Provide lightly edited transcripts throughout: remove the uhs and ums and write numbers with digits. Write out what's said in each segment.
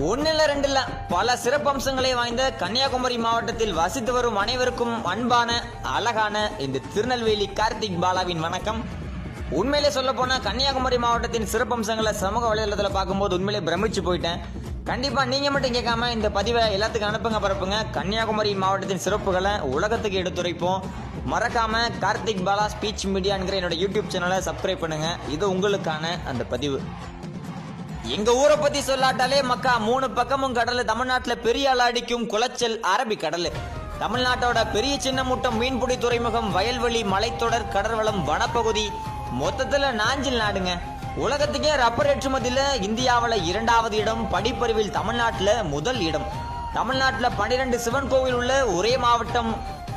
ஒன்னில்ல ரெண்டில்ல பல சிறப்பம்சங்களை வாய்ந்த கன்னியாகுமரி மாவட்டத்தில் வசித்து வரும் அனைவருக்கும் அன்பான அழகான இந்த திருநெல்வேலி கார்த்திக் பாலாவின் வணக்கம். உண்மையிலே சொல்ல போனா கன்னியாகுமரி மாவட்டத்தின் சிறப்பம்சங்களை சமூக வலைதளத்துல பார்க்கும்போது உண்மையிலே பிரமிச்சு போயிட்டேன். கண்டிப்பா நீங்க மட்டும் கேட்காம இந்த பதிவை எல்லாத்துக்கும் அனுப்புங்க, பரப்புங்க. கன்னியாகுமரி மாவட்டத்தின் சிறப்புகளை உலகத்துக்கு எடுத்துரைப்போம். மறக்காம கார்த்திக் பாலா ஸ்பீச் மீடியாங்கிற என்னோட யூடியூப் சேனலை சப்ஸ்கிரைப் பண்ணுங்க. இது உங்களுக்கான அந்த பதிவு. எங்க ஊரை பத்தி சொல்லாட்டாலே மக்கா, 3 பக்கமும் கடல். தமிழ்நாட்டுல பெரிய அடிக்கும் குளச்சல் அரபிக் கடல். தமிழ்நாட்டோட பெரிய சின்ன முட்டம் மீன்பிடி துறைமுகம், வயல்வெளி, மலைத்தொடர், கடற்வளம், வனப்பகுதி, மொத்தத்துல நாஞ்சில் நாடுங்க. உலகத்துக்கே ரப்பர் ஏற்றுமதியில இந்தியாவில 2வது இடம், படிப்பறிவில் தமிழ்நாட்டுல முதல் இடம். தமிழ்நாட்டுல 12 சிவன் கோவில் உள்ள ஒரே மாவட்டம்.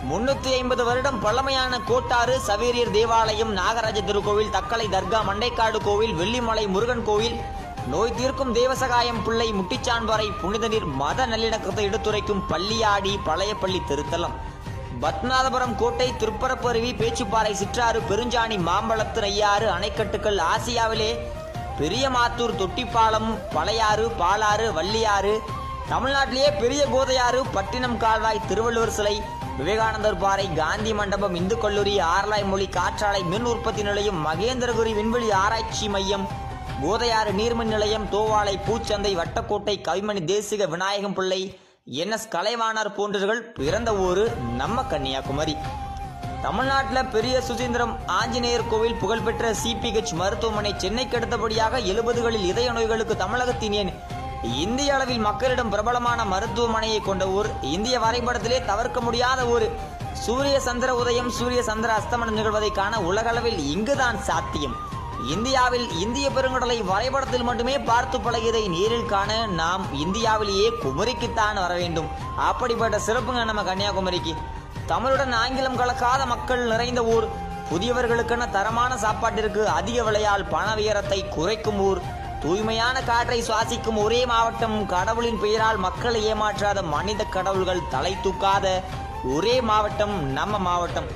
350 வருடம் பழமையான கோட்டாறு, சவேரியர் தேவாலயம், நாகராஜ திருக்கோவில், தக்கலை தர்கா, மண்டைக்காடு கோவில், வெள்ளிமலை முருகன் கோவில், நோய் தீர்க்கும் தேவசகாயம் பிள்ளை, முட்டிச்சான்பாறை, புனித நீர், மத நல்லிணக்கத்தை எடுத்துரைக்கும் பள்ளியாடி, பழைய பள்ளி திருத்தலம், பத்மநாதபுரம் கோட்டை, திருப்பரப்பு அருவி, பேச்சுப்பாறை, சிற்றாறு, பெருஞ்சாணி, மாம்பழத்து நெய்யாறு, அணைக்கட்டுகள், ஆசியாவிலே பெரிய மாத்தூர், தொட்டிப்பாலம், பழையாறு, பாலாறு, வள்ளியாறு, தமிழ்நாட்டிலேயே பெரிய கோதையாறு, பட்டினம் கால்வாய், திருவள்ளுவர் சிலை, விவேகானந்தர் பாறை, காந்தி மண்டபம், இந்து கல்லூரி, ஆர்லாய் மொழி, காற்றாலை மின் உற்பத்தி நிலையம், மகேந்திரகுரி விண்வெளி ஆராய்ச்சி மையம், கோதையாறு நீர்மின் நிலையம், தோவாளை பூச்சந்தை, வட்டக்கோட்டை, கவிமணி தேசிக, விநாயகம் பிள்ளை, NS கலைவாணர் போன்றவர்கள் பிறந்த ஊரு நம்ம கன்னியாகுமரி. தமிழ்நாட்டில் பெரிய சுசீந்திரம் ஆஞ்சநேயர் கோவில், புகழ்பெற்ற CPH மருத்துவமனை, சென்னைக்கு அடுத்தபடியாக 70களில் இதய நோய்களுக்கு தமிழகத்தின் ஏன் இந்திய அளவில் மக்களிடம் பிரபலமான மருத்துவமனையை கொண்ட ஊர். இந்திய வரைபடத்திலே தவிர்க்க முடியாத ஊர். சூரிய சந்திர உதயம், சூரிய சந்திர அஸ்தமனம் நிகழ்வதை காண உலகளவில் இங்குதான் சாத்தியம். இந்தியாவில் இந்திய பெருங்கடலை வரைபடத்தில் மட்டுமே பார்த்து பழகியதை நேரில் காண நாம் இந்தியாவிலேயே குமரிக்குத்தான் வர வேண்டும். அப்படிப்பட்ட சிறப்புங்க நம்ம கன்னியாகுமரிக்கு. தமிழுடன் ஆங்கிலம் கலக்காத மக்கள் நிறைந்த ஊர். புதியவர்களுக்கென தரமான சாப்பாட்டிற்கு அதிக விலையால் பண உயரத்தை குறைக்கும் ஊர். தூய்மையான காற்றை சுவாசிக்கும் ஒரே மாவட்டம். கடவுளின் பெயரால் மக்களை ஏமாற்றாத மனித கடவுள்கள் தலை தூக்காத ஒரே மாவட்டம் நம்ம மாவட்டம்.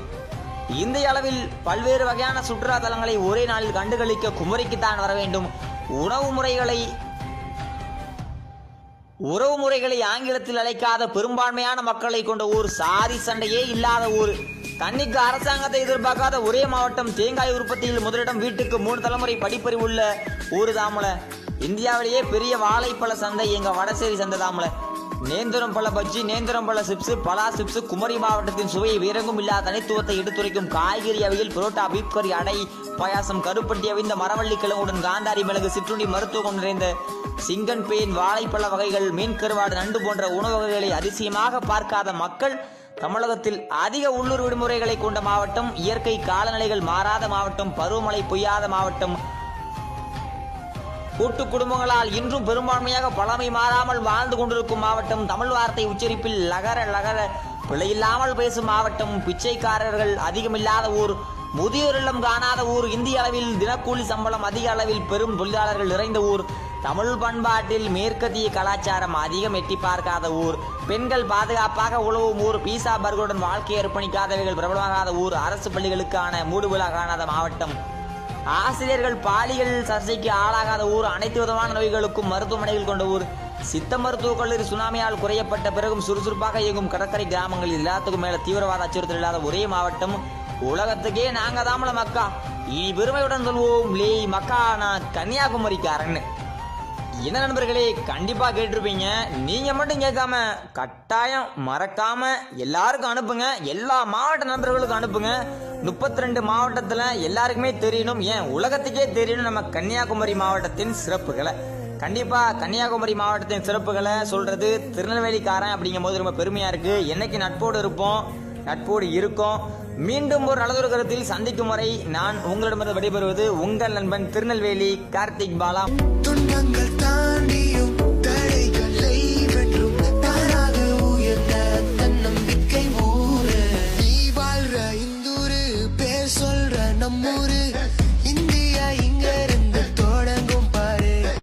இந்திய அளவில் பல்வேறு வகையான சுற்றுலா தலங்களை ஒரே நாளில் கண்டுகளிக்க குமரிக்குத்தான் வர வேண்டும். உறவு முறைகளை ஆங்கிலத்தில் அழைக்காத பெரும்பான்மையான மக்களை கொண்ட ஊர். சாதி சண்டையே இல்லாத ஊர். தண்ணிக்கு அரசாங்கத்தை எதிர்பார்க்காத ஒரே மாவட்டம். தேங்காய் உற்பத்தியில் முதலிடம். வீட்டுக்கு 3 தலைமுறை படிப்பறிவு உள்ள ஊர் தாமல. இந்தியாவிலேயே பெரிய வாழைப்பழ சந்தை எங்க வடசேரி சந்தை தாமல. நேந்திரம் பழ பஜ்ஜி, நேந்திரம் பழ சிப்ஸ், பலா சிப்ஸ், குமரி மாவட்டத்தின் சுவையை வீரங்கும் இல்லாத தனித்துவத்தை எடுத்துரைக்கும் காய்கறி அவையில் புரோட்டா, பீப் கறி, அடை, பாயாசம், கருப்பட்டி அவிந்த மரவள்ளி கிழங்குடன் காந்தாரி மிளகு, சிற்றுண்டி, மருத்துவம் நிறைந்த சிங்கன் பேன், வாழைப்பழ வகைகள், மீன் கருவாடு, நண்டு போன்ற உணவு வகைகளை அதிசயமாக பார்க்காத மக்கள். தமிழகத்தில் அதிக உள்ளூர் விடுமுறைகளை கொண்ட மாவட்டம். இயற்கை காலநிலைகள் மாறாத மாவட்டம். பருவமழை பொய்யாத மாவட்டம். கூட்டு குடும்பங்களால் இன்றும் பெரும்பான்மையாக பழமை மாறாமல் வாழ்ந்து கொண்டிருக்கும் மாவட்டம். தமிழ் வார்த்தை உச்சரிப்பில் லகர பிழையில்லாமல் பேசும் மாவட்டம். பிச்சைக்காரர்கள் அதிகமில்லாத ஊர். முதியோர் இல்லம் காணாத ஊர். இந்திய அளவில் தினக்கூலி சம்பளம் அதிக அளவில் பெரும் தொழிலாளர்கள் நிறைந்த ஊர். தமிழ் பண்பாட்டில் மேற்கத்திய கலாச்சாரம் அதிகம் எட்டி பார்க்காத ஊர். பெண்கள் பாதுகாப்பாக உழவும் ஊர். பீசா பர்கருடன் வாழ்க்கை அர்ப்பணிக்காதவைகள் பிரபலமாகாத ஊர். அரசு பள்ளிகளுக்கான மூடுவிழா காணாத மாவட்டம். ஆசிரியர்கள் பாலியல் சர்ச்சைக்கு ஆளாகாத ஊர். அனைத்து விதமான நோய்களுக்கும் மருத்துவமனைகள் கொண்ட ஊர். சித்த மருத்துவக் கல்லூரி சுனாமியால் குறையப்பட்ட பிறகும் சுறுசுறுப்பாக இயங்கும் கடற்கரை கிராமங்களில் எல்லாத்துக்கும் மேல தீவிரவாத அச்சுறுத்தல் இல்லாத ஒரே மாவட்டம். உலகத்துக்கே நாங்க தாமல மக்கா. இனி பெருமையுடன் சொல்வோம், லே மக்கா நான் கன்னியாகுமரிக்காரன். என்ன நண்பர்களே, கண்டிப்பா கேட்டிருப்பீங்க. நீங்க மட்டும் கேட்காம கட்டாயம் மறக்காம எல்லாருக்கும் அனுப்புங்க. எல்லா மாவட்ட நண்பர்களுக்கும் அனுப்புங்க. 32 மாவட்டத்துல எல்லாருக்குமே தெரியணும், ஏன் உலகத்துக்கே தெரியணும் நம்ம கன்னியாகுமரி மாவட்டத்தின் சிறப்புகளை. கண்டிப்பா கன்னியாகுமரி மாவட்டத்தின் சிறப்புகளை சொல்றது திருநெல்வேலிக்காரன் அப்படிங்கும் போது ரொம்ப பெருமையா இருக்கு. என்னைக்கு நட்போடு இருப்போம், நட்போடு இருக்கோம். மீண்டும் ஒரு நல்லதொரு கருத்தில் சந்திக்கும் வரை நான் உங்களிடமிருந்து விடைபெறுவது உங்கள் நண்பன் திருநெல்வேலி கார்த்திக் பாலா. துன்பங்கள் தாண்டி